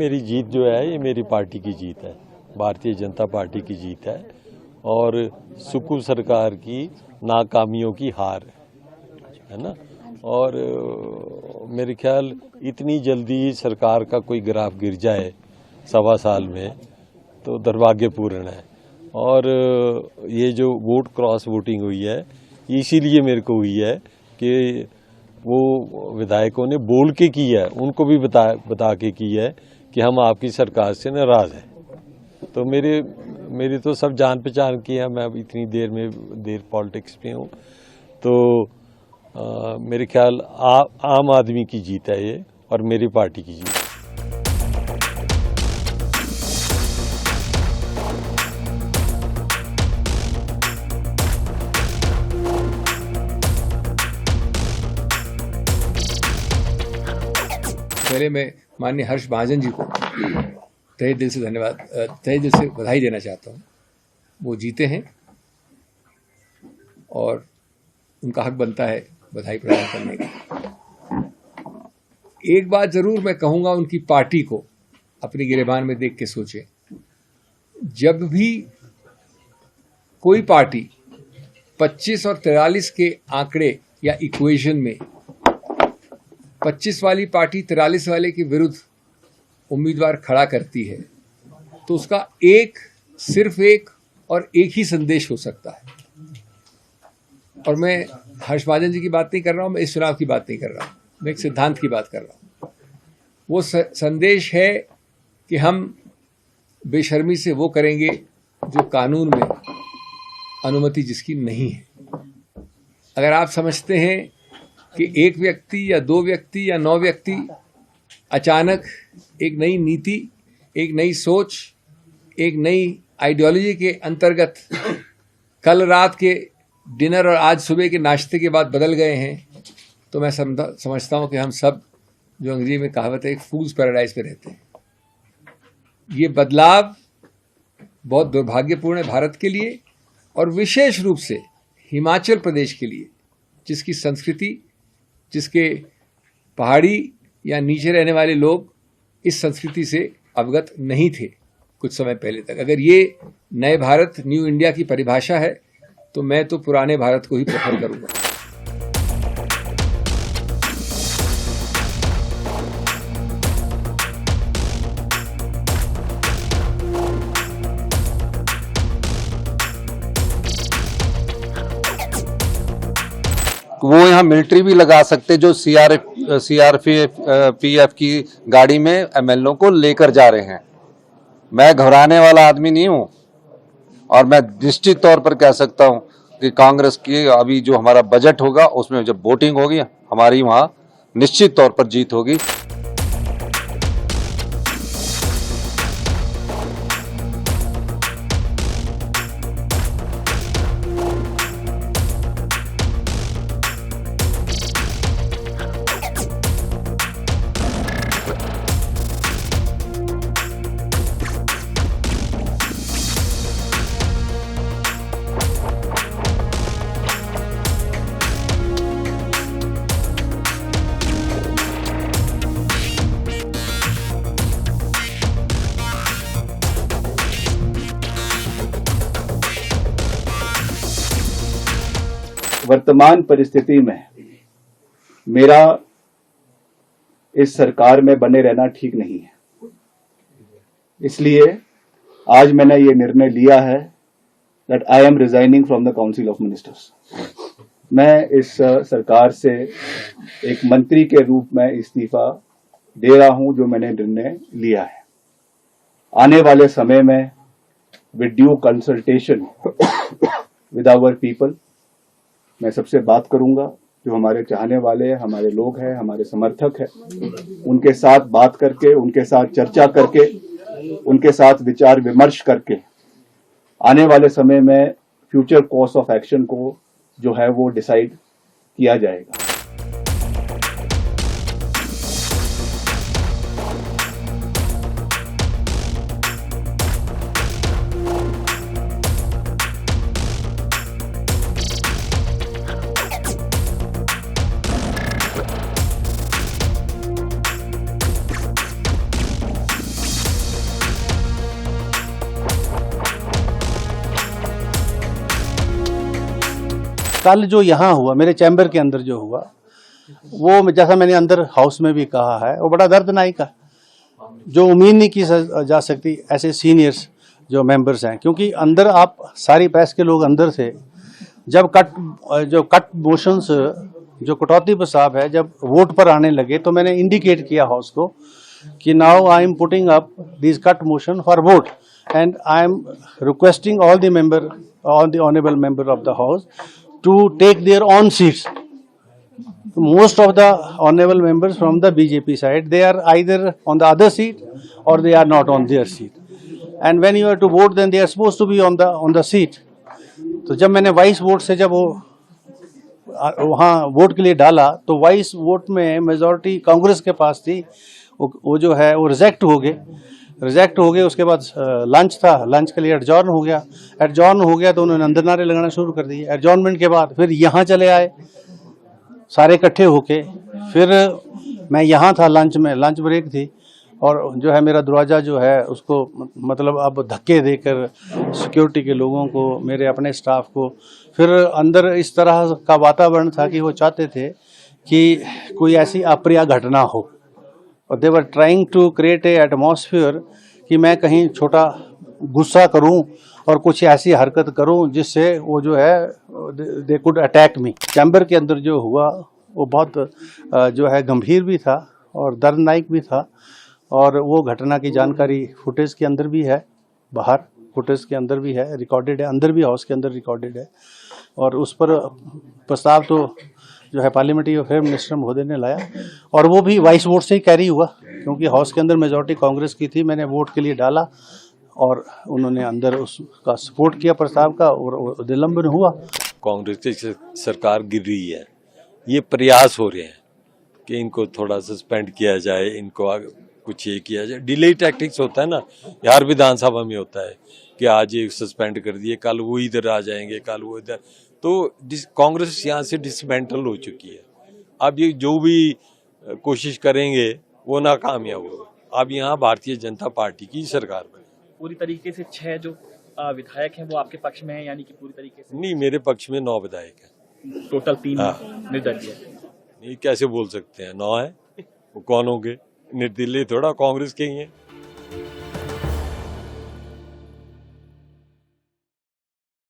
मेरी जीत जो है ये मेरी पार्टी की जीत है, भारतीय जनता पार्टी की जीत है और सुकून सरकार की नाकामियों की हार है ना। और मेरे ख्याल इतनी जल्दी सरकार का कोई ग्राफ गिर जाए 1.25 साल में तो दुर्भाग्यपूर्ण है। और ये जो वोट क्रॉस वोटिंग हुई है इसीलिए मेरे को हुई है कि वो विधायकों ने बोल के की है, उनको भी बता के की है कि हम आपकी सरकार से नाराज हैं। तो मेरी तो सब जान पहचान की है, मैं अब इतनी देर पॉलिटिक्स में हूँ, तो मेरे ख्याल आम आदमी की जीत है ये और मेरी पार्टी की जीत है। पहले मैं माननीय हर्ष महाजन जी को तहे दिल से धन्यवाद, तहे दिल से बधाई देना चाहता हूँ। वो जीते हैं और उनका हक बनता है बधाई प्रदान करने का। एक बात जरूर मैं कहूँगा, उनकी पार्टी को अपनी गिरेबान में देख के सोचे, जब भी कोई पार्टी 25 और 43 के आंकड़े या इक्वेशन में 25 वाली पार्टी 43 वाले के विरुद्ध उम्मीदवार खड़ा करती है तो उसका सिर्फ एक और एक ही संदेश हो सकता है। और मैं हर्ष महाजन जी की बात नहीं कर रहा हूं, मैं इस चुनाव की बात नहीं कर रहा हूं, मैं एक सिद्धांत की बात कर रहा हूं। वो संदेश है कि हम बेशर्मी से वो करेंगे जो कानून में अनुमति जिसकी नहीं है। अगर आप समझते हैं कि एक व्यक्ति या 2 व्यक्ति या 9 व्यक्ति अचानक एक नई नीति, एक नई सोच, एक नई आइडियोलॉजी के अंतर्गत कल रात के डिनर और आज सुबह के नाश्ते के बाद बदल गए हैं, तो मैं समझता हूं कि हम सब, जो अंग्रेजी में कहावत है, एक फूल्स पैराडाइज में रहते हैं। ये बदलाव बहुत दुर्भाग्यपूर्ण है भारत के लिए और विशेष रूप से हिमाचल प्रदेश के लिए, जिसकी संस्कृति, जिसके पहाड़ी या नीचे रहने वाले लोग इस संस्कृति से अवगत नहीं थे कुछ समय पहले तक। अगर ये नए भारत, न्यू इंडिया की परिभाषा है तो मैं तो पुराने भारत को ही प्रेफर करूंगा। वो यहाँ मिलिट्री भी लगा सकते जो सीआरपीएफ की गाड़ी में एमएलओ को लेकर जा रहे हैं। मैं घबराने वाला आदमी नहीं हूँ और मैं निश्चित तौर पर कह सकता हूँ कि कांग्रेस की अभी जो हमारा बजट होगा उसमें जब वोटिंग होगी हमारी वहाँ निश्चित तौर पर जीत होगी। वर्तमान परिस्थिति में मेरा इस सरकार में बने रहना ठीक नहीं है, इसलिए आज मैंने ये निर्णय लिया है that I am resigning from the council of ministers. मैं इस सरकार से एक मंत्री के रूप में इस्तीफा दे रहा हूं जो मैंने निर्णय लिया है। आने वाले समय में with due consultation with our people मैं सबसे बात करूंगा, जो हमारे चाहने वाले हैं, हमारे लोग हैं, हमारे समर्थक हैं, उनके साथ बात करके, उनके साथ चर्चा करके, उनके साथ विचार विमर्श करके आने वाले समय में फ्यूचर कोर्स ऑफ एक्शन को जो है वो डिसाइड किया जाएगा। कल जो यहाँ हुआ मेरे चैम्बर के अंदर जो हुआ, वो जैसा मैंने अंदर हाउस में भी कहा है, वो बड़ा दर्दनाक है, जो उम्मीद नहीं की जा सकती ऐसे सीनियर्स जो मेंबर्स हैं। क्योंकि अंदर आप सारी प्रेस के लोग अंदर थे, जब कट मोशंस जो कटौती प्रस्ताव है जब वोट पर आने लगे, तो मैंने इंडिकेट किया हाउस को कि now I am putting up this cut motion for vote and I am requesting all the member, all the honourable member of the house to take their on seats. Most of the honorable members from the BJP side, they are either on the other seat or they are not on their seat. And when you have to vote, then they are supposed to be on the seat. तो जब मैंने vice vote से जब वो वहाँ vote के लिए डाला, तो वाइस वोट में मेजॉरिटी कांग्रेस के पास थी, वो जो है वो रिजेक्ट हो गए. उसके बाद लंच था, लंच के लिए एडजॉर्न हो गया तो उन्होंने अंदर नारे लगाना शुरू कर दिए. एडजॉर्नमेंट के बाद फिर यहाँ चले आए सारे इकट्ठे होके. फिर मैं यहाँ था लंच ब्रेक थी, और जो है मेरा दरवाज़ा जो है उसको मतलब अब धक्के देकर सिक्योरिटी के लोगों को, मेरे अपने स्टाफ को, फिर अंदर इस तरह का वातावरण था कि वो चाहते थे कि कोई ऐसी अप्रिय घटना हो, और they were trying to create a atmosphere कि मैं कहीं छोटा गुस्सा करूं और कुछ ऐसी हरकत करूं जिससे वो जो है they could attack me. Chamber के अंदर जो हुआ वो बहुत जो है गंभीर भी था और दर्दनाक भी था, और वो घटना की जानकारी फुटेज के अंदर भी है, बाहर फुटेज के अंदर भी है, रिकॉर्डेड है, अंदर भी हाउस के अंदर रिकॉर्डेड है. और उस पर प्रस्ताव तो जो है पार्लियामेंट्री अफेयर मिनिस्टर महोदय ने लाया, और वो भी वाइस वोट से ही कैरी हुआ, क्योंकि हाउस के अंदर मेजॉरिटी कांग्रेस की थी. मैंने वोट के लिए डाला और उन्होंने अंदर उसका सपोर्ट किया प्रस्ताव का, और निलंबन हुआ. कांग्रेस की सरकार गिर रही है, ये प्रयास हो रहे हैं कि इनको थोड़ा सस्पेंड किया जाए, इनको कुछ ये किया जाए. डिले टैक्टिक्स होता है ना, यार विधानसभा में होता है कि आज ये सस्पेंड कर दिए, कल वो इधर आ जाएंगे, कल वो इधर. तो कांग्रेस यहाँ से डिसमेंटल हो चुकी है. अब ये जो भी कोशिश करेंगे वो नाकामयाब होगा. अब यहाँ भारतीय जनता पार्टी की सरकार बनी. पूरी तरीके से 6 जो विधायक हैं वो आपके पक्ष में हैं, यानी कि पूरी तरीके से? नहीं, मेरे पक्ष में 9 विधायक हैं. टोटल 3 हाँ. निर्दलीय. नहीं, कैसे बोल सकते हैं 9 है, वो कौन होंगे? निर्दलीय थोड़ा कांग्रेस के ही हैं.